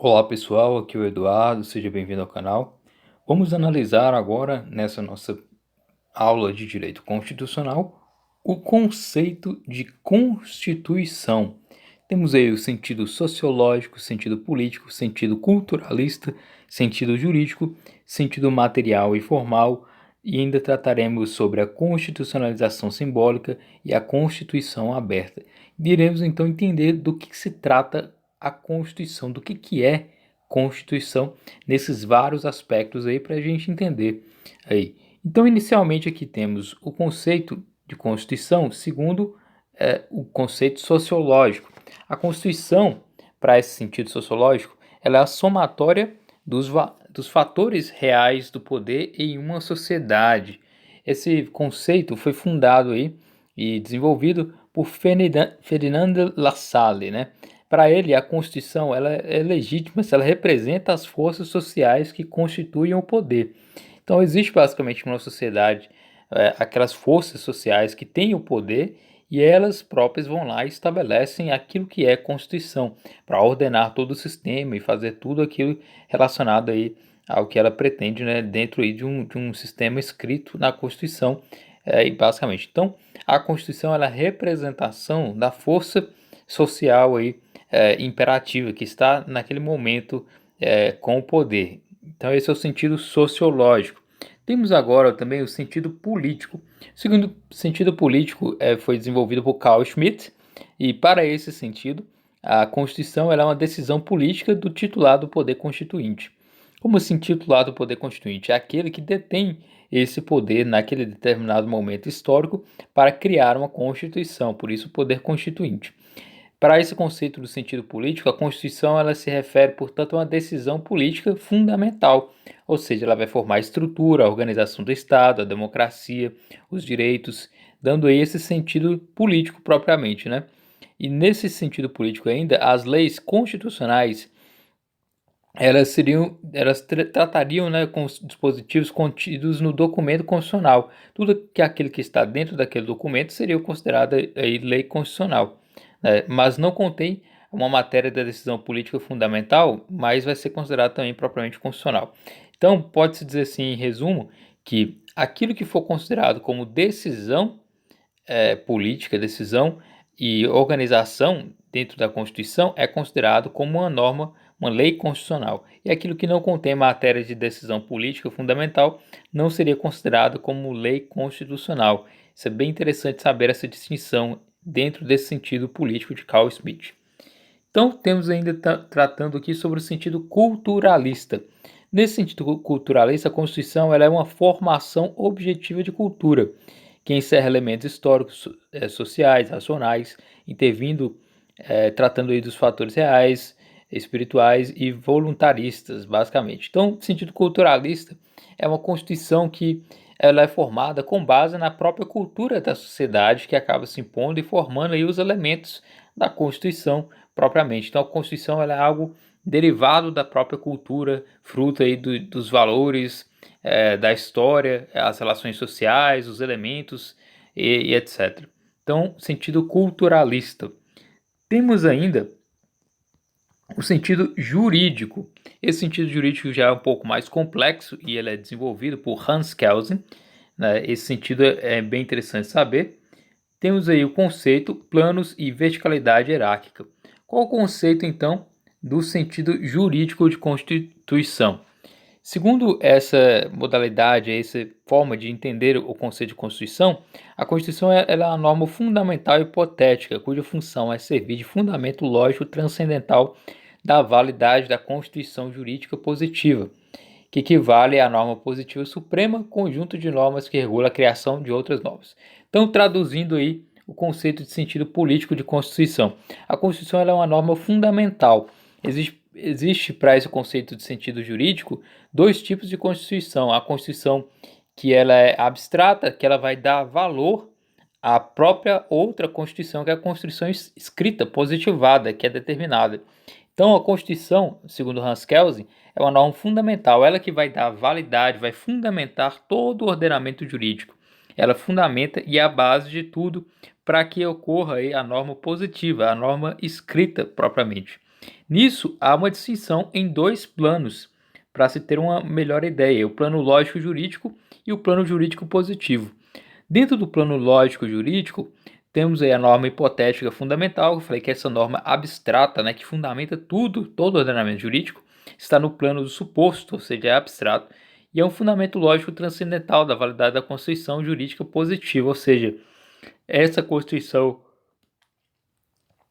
Olá pessoal, aqui é o Eduardo, seja bem-vindo ao canal. Vamos analisar agora, nessa nossa aula de Direito Constitucional, o conceito de Constituição. Temos aí o sentido sociológico, sentido político, sentido culturalista, sentido jurídico, sentido material e formal, e ainda trataremos sobre a constitucionalização simbólica e a Constituição aberta. Iremos então entender do que se trata a Constituição, do que é Constituição, nesses vários aspectos aí para a gente entender aí. Então, inicialmente aqui temos o conceito de Constituição segundo o conceito sociológico. A Constituição, para esse sentido sociológico, ela é a somatória dos fatores reais do poder em uma sociedade. Esse conceito foi fundado aí e desenvolvido por Ferdinand Lassalle, né? Para ele, a Constituição ela é legítima se ela representa as forças sociais que constituem o poder. Então, existe basicamente uma sociedade aquelas forças sociais que têm o poder e elas próprias vão lá e estabelecem aquilo que é Constituição, para ordenar todo o sistema e fazer tudo aquilo relacionado aí ao que ela pretende, né, dentro aí de um sistema escrito na Constituição, e basicamente. Então, a Constituição ela é a representação da força social aí, imperativa, que está naquele momento com o poder. Então, esse é o sentido sociológico. Temos agora também o sentido político. O segundo sentido político foi desenvolvido por Carl Schmitt, e para esse sentido, a Constituição ela é uma decisão política do titular do poder constituinte. Como assim titular do poder constituinte? É aquele que detém esse poder naquele determinado momento histórico para criar uma Constituição, por isso o poder constituinte. Para esse conceito do sentido político, a Constituição ela se refere, portanto, a uma decisão política fundamental, ou seja, ela vai formar a estrutura, a organização do Estado, a democracia, os direitos, dando aí esse sentido político propriamente, né? E nesse sentido político ainda, as leis constitucionais elas tratariam, né, com os dispositivos contidos no documento constitucional. Tudo que aquele que está dentro daquele documento seria considerado aí lei constitucional, né, mas não contém uma matéria da decisão política fundamental, mas vai ser considerado também propriamente constitucional. Então, pode-se dizer assim, em resumo, que aquilo que for considerado como decisão política, decisão e organização dentro da Constituição é considerado como uma norma, uma lei constitucional. E aquilo que não contém matéria de decisão política fundamental não seria considerado como lei constitucional. Isso é bem interessante saber essa distinção dentro desse sentido político de Carl Schmitt. Então, temos ainda tratando aqui sobre o sentido culturalista. Nesse sentido culturalista, a Constituição ela é uma formação objetiva de cultura, que encerra elementos históricos, sociais, racionais, intervindo, tratando aí dos fatores reais, espirituais e voluntaristas, basicamente. Então, o sentido culturalista é uma Constituição que ela é formada com base na própria cultura da sociedade, que acaba se impondo e formando aí os elementos da Constituição propriamente. Então, a Constituição ela é algo derivado da própria cultura, fruto aí dos valores, da história, as relações sociais, os elementos e etc. Então, sentido culturalista. Temos ainda o sentido jurídico. Esse sentido jurídico já é um pouco mais complexo e ele é desenvolvido por Hans Kelsen, né? Esse sentido é bem interessante saber. Temos aí o conceito planos e verticalidade hierárquica. Qual o conceito, então, do sentido jurídico de Constituição? Segundo essa modalidade, essa forma de entender o conceito de Constituição, a Constituição ela é uma norma fundamental e hipotética, cuja função é servir de fundamento lógico transcendental da validade da Constituição jurídica positiva, que equivale à norma positiva suprema, conjunto de normas que regula a criação de outras normas. Então, traduzindo aí o conceito de sentido político de Constituição. A Constituição ela é uma norma fundamental. Existe para esse conceito de sentido jurídico dois tipos de Constituição. A Constituição que ela é abstrata, que ela vai dar valor à própria outra Constituição, que é a Constituição escrita, positivada, que é determinada. Então, a Constituição, segundo Hans Kelsen, é uma norma fundamental, ela que vai dar validade, vai fundamentar todo o ordenamento jurídico. Ela fundamenta e é a base de tudo para que ocorra aí a norma positiva, a norma escrita propriamente. Nisso, há uma distinção em dois planos, para se ter uma melhor ideia: o plano lógico-jurídico e o plano jurídico-positivo. Dentro do plano lógico-jurídico, temos aí a norma hipotética fundamental. Eu falei que essa norma abstrata, né, que fundamenta tudo, todo o ordenamento jurídico, está no plano do suposto, ou seja, é abstrato, e é um fundamento lógico transcendental da validade da Constituição jurídica positiva, ou seja, essa Constituição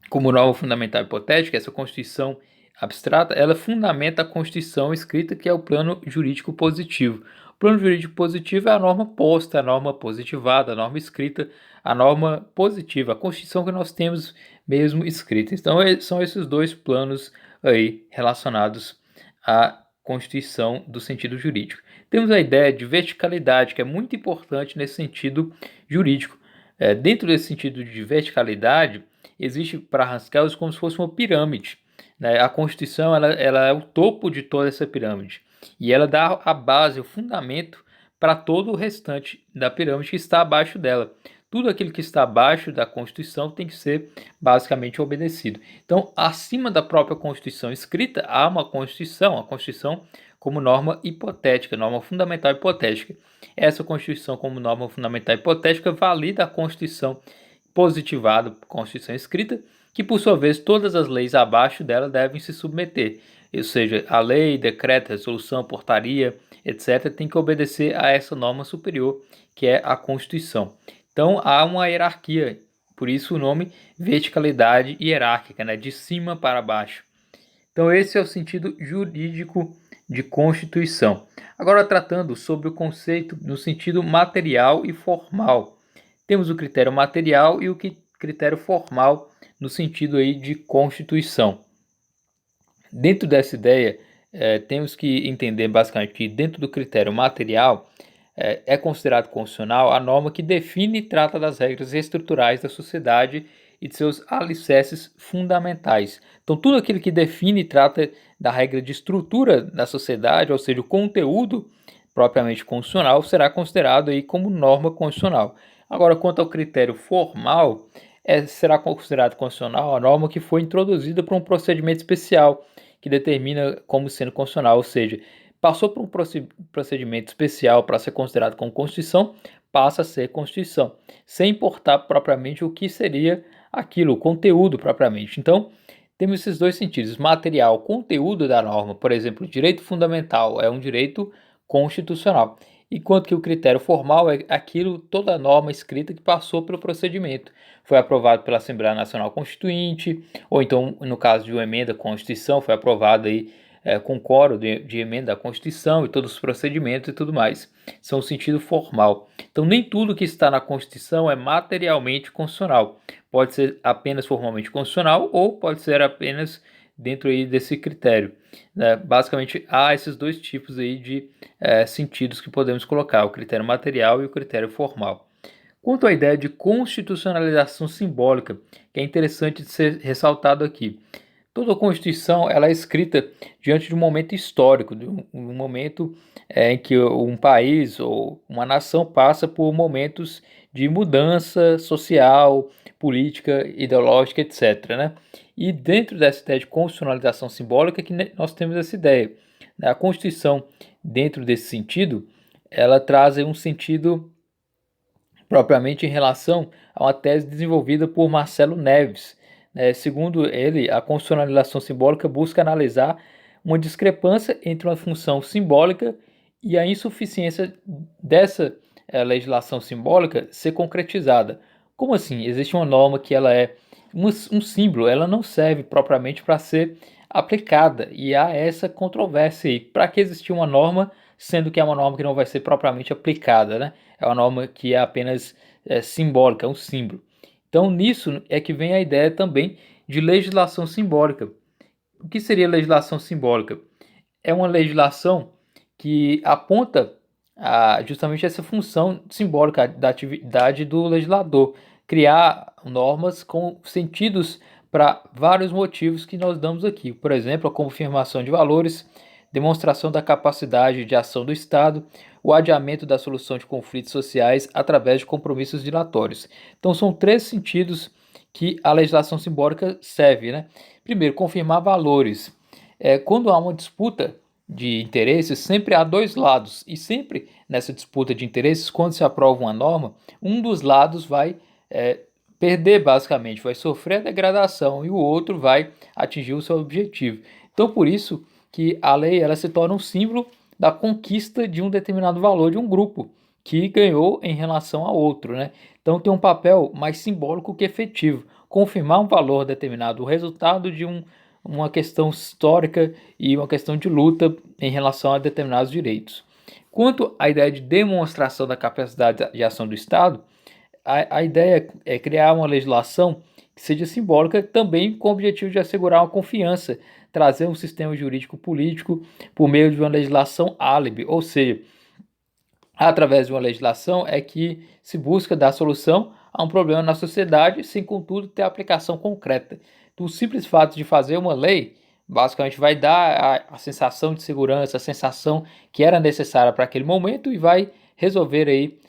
como norma fundamental hipotética, essa Constituição abstrata, ela fundamenta a Constituição escrita, que é o plano jurídico positivo. O plano jurídico positivo é a norma posta, a norma positivada, a norma escrita, a norma positiva, a Constituição que nós temos mesmo escrita. Então, são esses dois planos aí relacionados à Constituição do sentido jurídico. Temos a ideia de verticalidade, que é muito importante nesse sentido jurídico. Dentro desse sentido de verticalidade, existe para Haskell como se fosse uma pirâmide, né? A Constituição ela é o topo de toda essa pirâmide e ela dá a base, o fundamento para todo o restante da pirâmide que está abaixo dela. Tudo aquilo que está abaixo da Constituição tem que ser basicamente obedecido. Então, acima da própria Constituição escrita, há uma Constituição, a Constituição como norma hipotética, norma fundamental hipotética. Essa Constituição como norma fundamental hipotética valida a Constituição positivada, Constituição escrita, que por sua vez todas as leis abaixo dela devem se submeter. Ou seja, a lei, decreto, resolução, portaria, etc., tem que obedecer a essa norma superior, que é a Constituição. Então há uma hierarquia, por isso o nome verticalidade hierárquica, né? De cima para baixo. Então esse é o sentido jurídico de Constituição. Agora tratando sobre o conceito no sentido material e formal. Temos o critério material e o critério formal no sentido aí de Constituição. Dentro dessa ideia, temos que entender basicamente que dentro do critério material é considerado constitucional a norma que define e trata das regras estruturais da sociedade e de seus alicerces fundamentais. Então, tudo aquilo que define e trata da regra de estrutura da sociedade, ou seja, o conteúdo propriamente constitucional, será considerado aí como norma constitucional. Agora, quanto ao critério formal, será considerado constitucional a norma que foi introduzida por um procedimento especial que determina como sendo constitucional, ou seja, passou por um procedimento especial para ser considerado como Constituição, passa a ser Constituição, sem importar propriamente o que seria aquilo, o conteúdo propriamente. Então, temos esses dois sentidos: material, conteúdo da norma, por exemplo, direito fundamental é um direito constitucional, enquanto que o critério formal é aquilo, toda norma escrita que passou pelo procedimento, foi aprovado pela Assembleia Nacional Constituinte, ou então, no caso de uma emenda à Constituição, foi aprovado aí com quórum de emenda à Constituição e todos os procedimentos e tudo mais. São o sentido formal. Então, nem tudo que está na Constituição é materialmente constitucional. Pode ser apenas formalmente constitucional ou pode ser apenas dentro aí desse critério. Basicamente, há esses dois tipos aí de sentidos que podemos colocar: o critério material e o critério formal. Quanto à ideia de constitucionalização simbólica, que é interessante de ser ressaltado aqui. Toda a Constituição ela é escrita diante de um momento histórico, de um momento em que um país ou uma nação passa por momentos de mudança social, política, ideológica, etc., né? E dentro dessa ideia de constitucionalização simbólica que nós temos essa ideia. A Constituição, dentro desse sentido, ela traz um sentido propriamente em relação a uma tese desenvolvida por Marcelo Neves. Segundo ele, a constitucionalização simbólica busca analisar uma discrepância entre uma função simbólica e a insuficiência dessa legislação simbólica ser concretizada. Como assim? Existe uma norma que ela é um símbolo, ela não serve propriamente para ser aplicada, e há essa controvérsia aí. Para que existir uma norma, sendo que é uma norma que não vai ser propriamente aplicada, né? É uma norma que é apenas simbólica, é um símbolo. Então, nisso é que vem a ideia também de legislação simbólica. O que seria legislação simbólica? É uma legislação que aponta justamente essa função simbólica da atividade do legislador, criar normas com sentidos para vários motivos que nós damos aqui. Por exemplo, a confirmação de valores, demonstração da capacidade de ação do Estado, o adiamento da solução de conflitos sociais através de compromissos dilatórios. Então, são três sentidos que a legislação simbólica serve, né? Primeiro, confirmar valores. Quando há uma disputa de interesses, sempre há dois lados, e sempre nessa disputa de interesses, quando se aprova uma norma, um dos lados vai perder, basicamente, vai sofrer a degradação e o outro vai atingir o seu objetivo. Então, por isso que a lei ela se torna um símbolo da conquista de um determinado valor de um grupo que ganhou em relação a outro, né? Então tem um papel mais simbólico que efetivo, confirmar um valor determinado, o resultado de uma questão histórica e uma questão de luta em relação a determinados direitos. Quanto à ideia de demonstração da capacidade de ação do Estado, a ideia é criar uma legislação que seja simbólica também com o objetivo de assegurar uma confiança, trazer um sistema jurídico político por meio de uma legislação álibi, ou seja, através de uma legislação é que se busca dar solução a um problema na sociedade, sem contudo ter aplicação concreta. Então, o simples fato de fazer uma lei, basicamente vai dar a sensação de segurança, a sensação que era necessária para aquele momento e vai resolver aí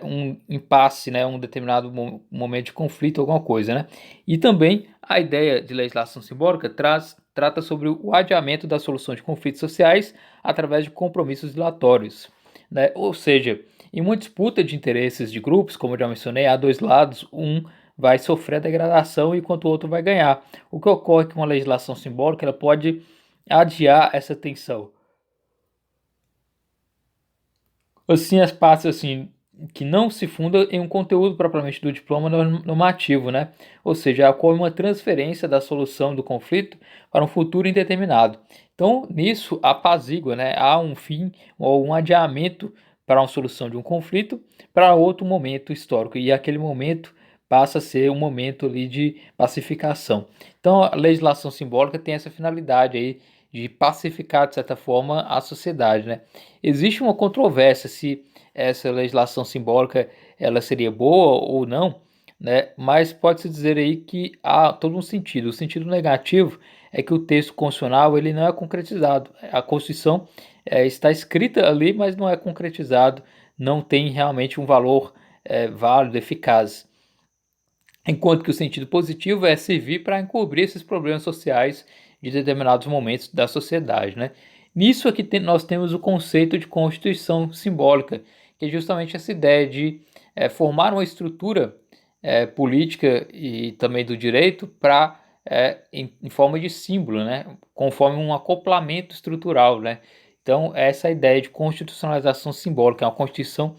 um impasse, né, um determinado momento de conflito, alguma coisa, né? E também a ideia de legislação simbólica trata sobre o adiamento da solução de conflitos sociais através de compromissos dilatórios, né? Ou seja, em uma disputa de interesses de grupos, como eu já mencionei, há dois lados, um vai sofrer a degradação enquanto o outro vai ganhar. O que ocorre é que uma legislação simbólica ela pode adiar essa tensão. Assim, as partes assim que não se funda em um conteúdo propriamente do diploma normativo, né? Ou seja, ocorre uma transferência da solução do conflito para um futuro indeterminado. Então, nisso apazigua, né? Há um fim ou um adiamento para uma solução de um conflito para outro momento histórico, e aquele momento passa a ser um momento ali de pacificação. Então, a legislação simbólica tem essa finalidade aí de pacificar, de certa forma, a sociedade, né? Existe uma controvérsia se essa legislação simbólica ela seria boa ou não, né? Mas pode-se dizer aí que há todo um sentido. O sentido negativo é que o texto constitucional ele não é concretizado. A Constituição está escrita ali, mas não é concretizado, não tem realmente um valor válido, eficaz. Enquanto que o sentido positivo é servir para encobrir esses problemas sociais de determinados momentos da sociedade, né? Nisso aqui nós temos o conceito de constituição simbólica, que é justamente essa ideia de formar uma estrutura política e também do direito para em forma de símbolo, né? Conforme um acoplamento estrutural, né? Então essa ideia de constitucionalização simbólica é uma constituição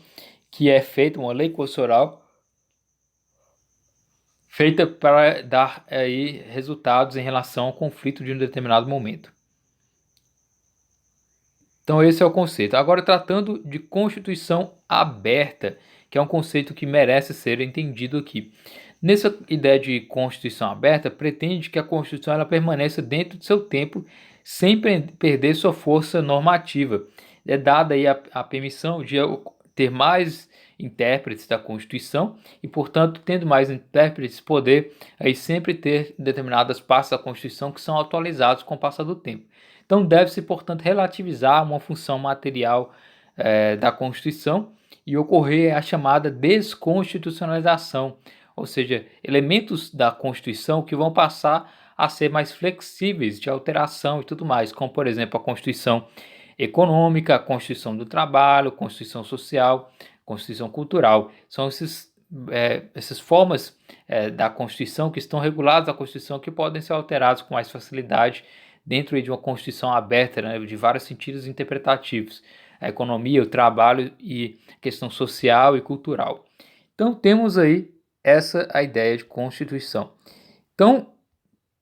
que é feita, uma lei constitucional feita para dar aí resultados em relação ao conflito de um determinado momento. Então esse é o conceito. Agora tratando de constituição aberta, que é um conceito que merece ser entendido aqui. Nessa ideia de constituição aberta, pretende que a Constituição ela permaneça dentro do seu tempo, sem perder sua força normativa. É dada aí a permissão de ter mais intérpretes da Constituição e, portanto, tendo mais intérpretes, poder aí sempre ter determinadas partes da Constituição que são atualizadas com o passar do tempo. Então, deve-se, portanto, relativizar uma função material da Constituição e ocorrer a chamada desconstitucionalização, ou seja, elementos da Constituição que vão passar a ser mais flexíveis de alteração e tudo mais, como, por exemplo, a Constituição econômica, a Constituição do trabalho, a Constituição social, a Constituição cultural. São essas formas da Constituição que estão reguladas na Constituição que podem ser alteradas com mais facilidade dentro de uma Constituição aberta, né, de vários sentidos interpretativos. A economia, o trabalho e a questão social e cultural. Então temos aí a ideia de Constituição. Então,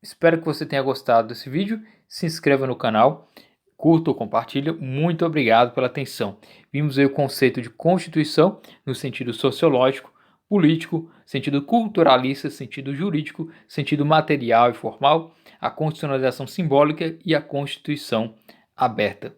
espero que você tenha gostado desse vídeo. Se inscreva no canal, curta ou compartilha. Muito obrigado pela atenção. Vimos aí o conceito de Constituição no sentido sociológico, político, sentido culturalista, sentido jurídico, sentido material e formal, a constitucionalização simbólica e a Constituição aberta.